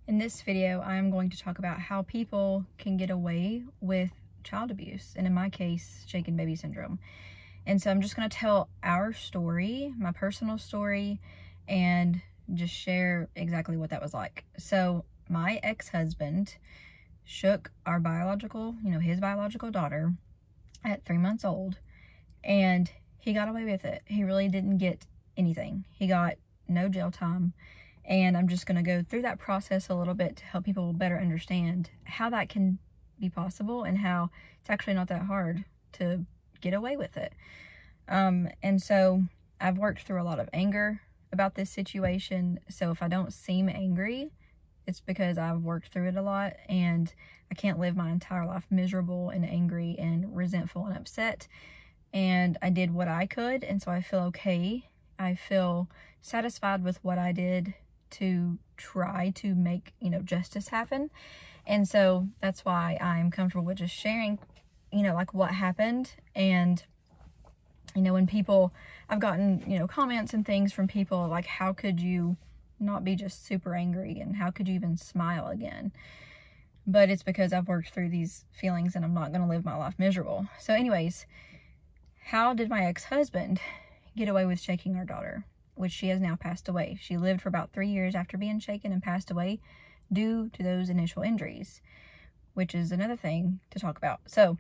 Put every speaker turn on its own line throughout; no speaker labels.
In this video, I'm going to talk about how people can get away with child abuse, and in my case, shaken baby syndrome. And so I'm just going to tell our story, my personal story, and just share exactly what that was like. So my ex-husband shook our biological, his biological daughter at 3 months old, and he got away with it. He really didn't get anything. He got no jail time. And I'm just going to go through that process a little bit to help people better understand how that can be possible and how it's actually not that hard to get away with it. And so I've worked through a lot of anger about this situation. So if I don't seem angry, it's because I've worked through it a lot, and I can't live my entire life miserable and angry and resentful and upset. And I did what I could, and so I feel okay. I feel satisfied with what I did to try to make, justice happen. And so that's why I'm comfortable with just sharing, like what happened. And, when people, I've gotten, comments and things from people like, how could you not be just super angry, and how could you even smile again? But it's because I've worked through these feelings and I'm not going to live my life miserable. So anyways, how did my ex-husband get away with shaking our daughter, which she has now passed away? She lived for about 3 years after being shaken and passed away due to those initial injuries, which is another thing to talk about. So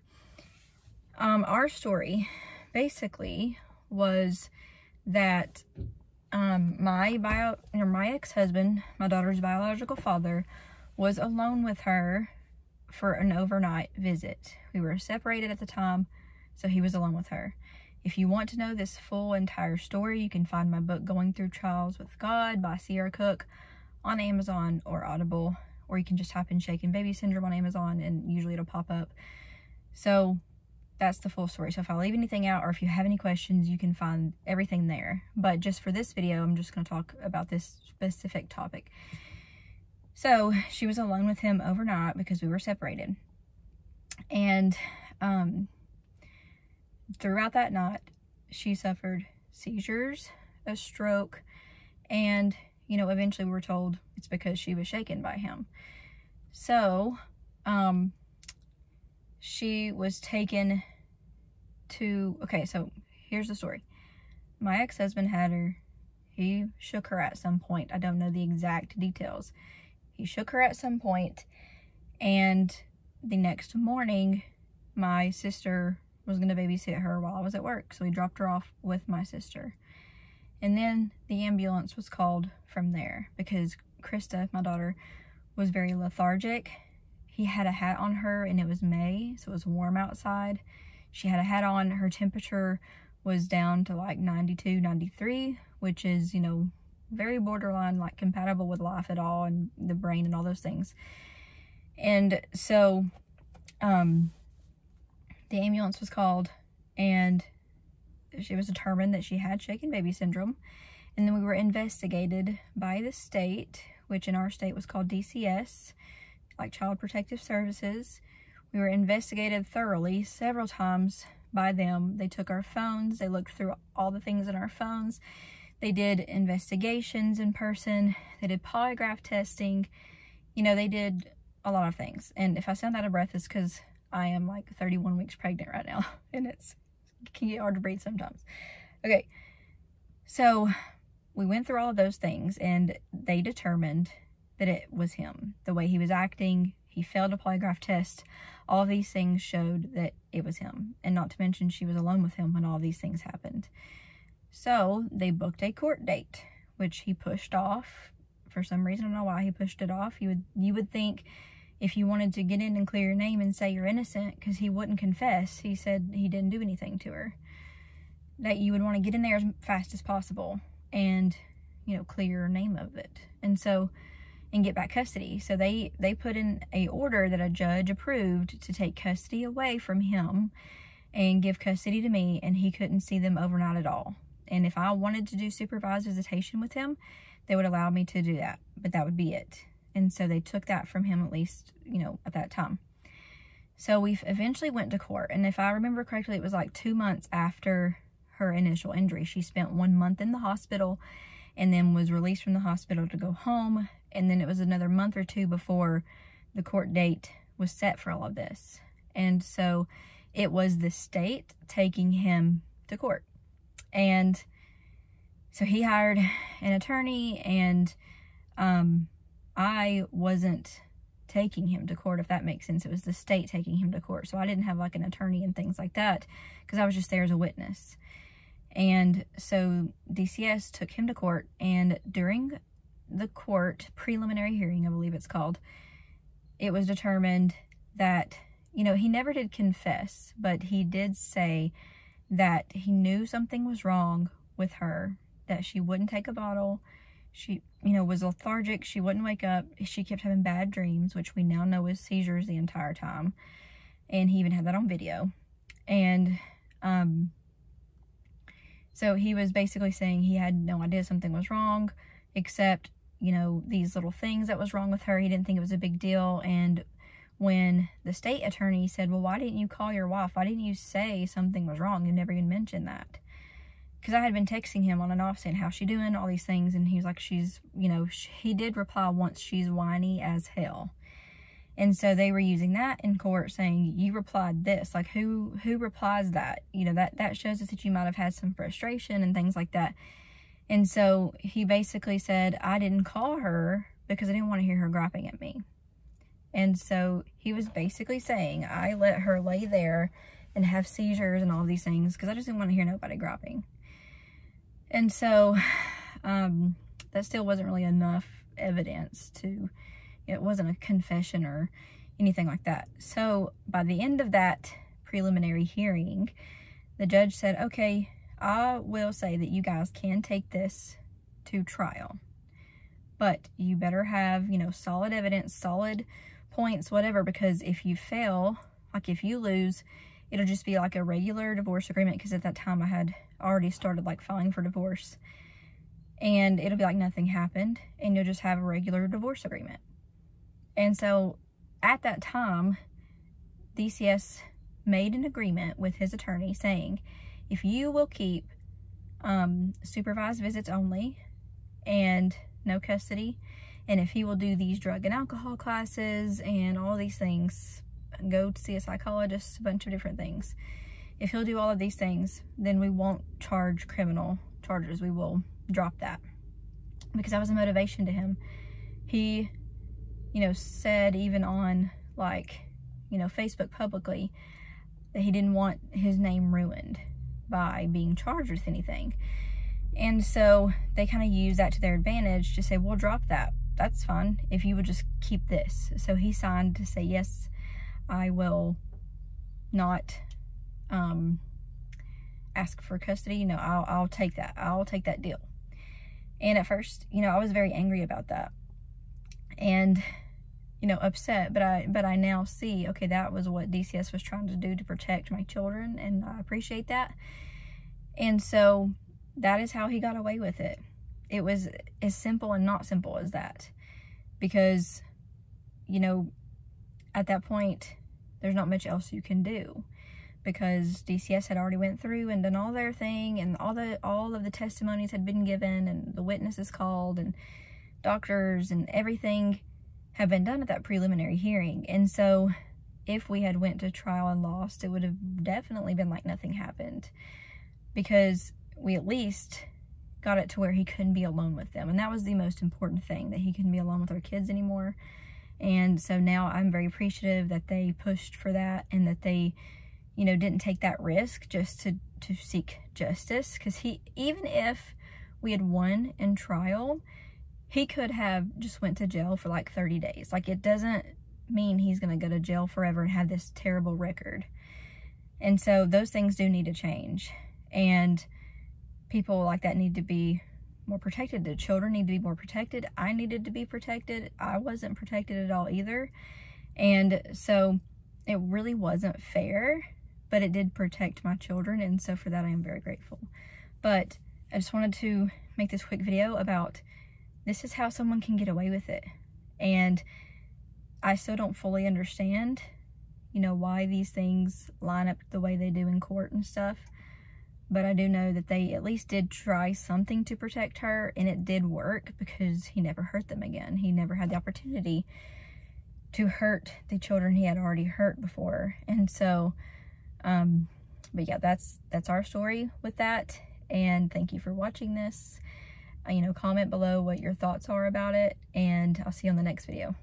our story basically was that my ex-husband, my daughter's biological father, was alone with her for an overnight visit. We were separated at the time, so he was alone with her. If you want to know this full entire story, you can find my book, Going Through Trials with God by Sierra Cooke, on Amazon or Audible, or you can just type in shaken baby syndrome on Amazon and usually it'll pop up. So that's the full story. So if I leave anything out, or if you have any questions, you can find everything there. But just for this video, I'm just going to talk about this specific topic. So she was alone with him overnight because we were separated. And throughout that night, she suffered seizures, a stroke, and, eventually we were told it's because she was shaken by him. So, she was taken to, okay, so here's the story. My ex-husband had her, he shook her at some point. I don't know the exact details. He shook her at some point, and the next morning, my sister was going to babysit her while I was at work. So we dropped her off with my sister. And then the ambulance was called from there because Christa, my daughter, was very lethargic. He had a hat on her, and it was May, so it was warm outside. She had a hat on. Her temperature was down to like 92, 93, which is, very borderline, like compatible with life at all, and the brain and all those things. And so, the ambulance was called, and it was determined that she had shaken baby syndrome. And then we were investigated by the state, which in our state was called DCS, like Child Protective Services. We were investigated thoroughly several times by them. They took our phones. They looked through all the things in our phones. They did investigations in person. They did polygraph testing. They did a lot of things. And if I sound out of breath, it's because I am like 31 weeks pregnant right now, and it can get hard to breathe sometimes. Okay, so we went through all of those things, and they determined that it was him. The way he was acting, he failed a polygraph test. All of these things showed that it was him, and not to mention she was alone with him when all of these things happened. So they booked a court date, which he pushed off for some reason. I don't know why he pushed it off. You would think, if you wanted to get in and clear your name and say you're innocent, because he wouldn't confess, he said he didn't do anything to her, that you would want to get in there as fast as possible and, clear your name of it. And get back custody. So they put in a order that a judge approved to take custody away from him and give custody to me, and he couldn't see them overnight at all. And if I wanted to do supervised visitation with him, they would allow me to do that, but that would be it. And so they took that from him, at least, at that time. So we eventually went to court. And if I remember correctly, it was like 2 months after her initial injury. She spent 1 month in the hospital and then was released from the hospital to go home. And then it was another month or two before the court date was set for all of this. And so it was the state taking him to court. And so he hired an attorney, and I wasn't taking him to court, if that makes sense. It was the state taking him to court. So I didn't have like an attorney and things like that, because I was just there as a witness. And so DCS took him to court, and during the court preliminary hearing, I believe it's called, it was determined that, you know, he never did confess, but he did say that he knew something was wrong with her, that she wouldn't take a bottle, she, you know, was lethargic, she wouldn't wake up, she kept having bad dreams, which we now know is seizures the entire time, and he even had that on video. And so he was basically saying he had no idea something was wrong, except, you know, these little things that was wrong with her. He didn't think it was a big deal. And when the state attorney said, well, why didn't you call your wife? Why didn't you say something was wrong? You never even mentioned that. Because I had been texting him on and off saying, how's she doing? All these things. And he was like, she's, you know, he did reply once, she's whiny as hell. And so they were using that in court, saying, you replied this. Like, who replies that? You know, that shows us that you might have had some frustration and things like that. And so he basically said, I didn't call her because I didn't want to hear her griping at me. And so he was basically saying, I let her lay there and have seizures and all these things because I just didn't want to hear nobody griping. And so that still wasn't really enough evidence to, it wasn't a confession or anything like that. So by the end of that preliminary hearing, the judge said, okay, I will say that you guys can take this to trial, but you better have, you know, solid evidence, solid points, whatever, because if you fail, like if you lose, it'll just be like a regular divorce agreement, because at that time I had already started like filing for divorce, and it'll be like nothing happened, and you'll just have a regular divorce agreement. And so at that time, DCS made an agreement with his attorney saying, if you will keep supervised visits only and no custody, and if he will do these drug and alcohol classes and all these things, go to see a psychologist, a bunch of different things, if he'll do all of these things, then we won't charge criminal charges. We will drop that. Because that was a motivation to him. He, you know, said even on, like, you know, Facebook publicly that he didn't want his name ruined by being charged with anything. And so they kind of use that to their advantage to say, we'll drop that. That's fine if you would just keep this. So he signed to say, yes, I will not ask for custody. You know, I'll take that. I'll take that deal. And at first, you know, I was very angry about that and, you know, upset, but I now see, okay, that was what DCS was trying to do to protect my children, and I appreciate that. And so that is how he got away with it. It was as simple and not simple as that, because, you know, at that point, there's not much else you can do, because DCS had already went through and done all their thing, and all of the testimonies had been given, and the witnesses called, and doctors and everything have been done at that preliminary hearing. And so if we had went to trial and lost, it would have definitely been like nothing happened, because we at least got it to where he couldn't be alone with them. And that was the most important thing, that he couldn't be alone with our kids anymore. And so now I'm very appreciative that they pushed for that, and that they, you know, didn't take that risk just to seek justice. Because even if we had won in trial, he could have just went to jail for like 30 days. Like, it doesn't mean he's going to go to jail forever and have this terrible record. And so those things do need to change. And people like that need to be more protected. The children need to be more protected. I needed to be protected. I wasn't protected at all either. And so it really wasn't fair, but it did protect my children. And so for that, I am very grateful. But I just wanted to make this quick video about, this is how someone can get away with it. And I still don't fully understand, you know, why these things line up the way they do in court and stuff. but I do know that they at least did try something to protect her, and it did work because he never hurt them again. He never had the opportunity to hurt the children he had already hurt before. And so, but yeah, that's our story with that. And thank you for watching this. You know, comment below what your thoughts are about it, and I'll see you on the next video.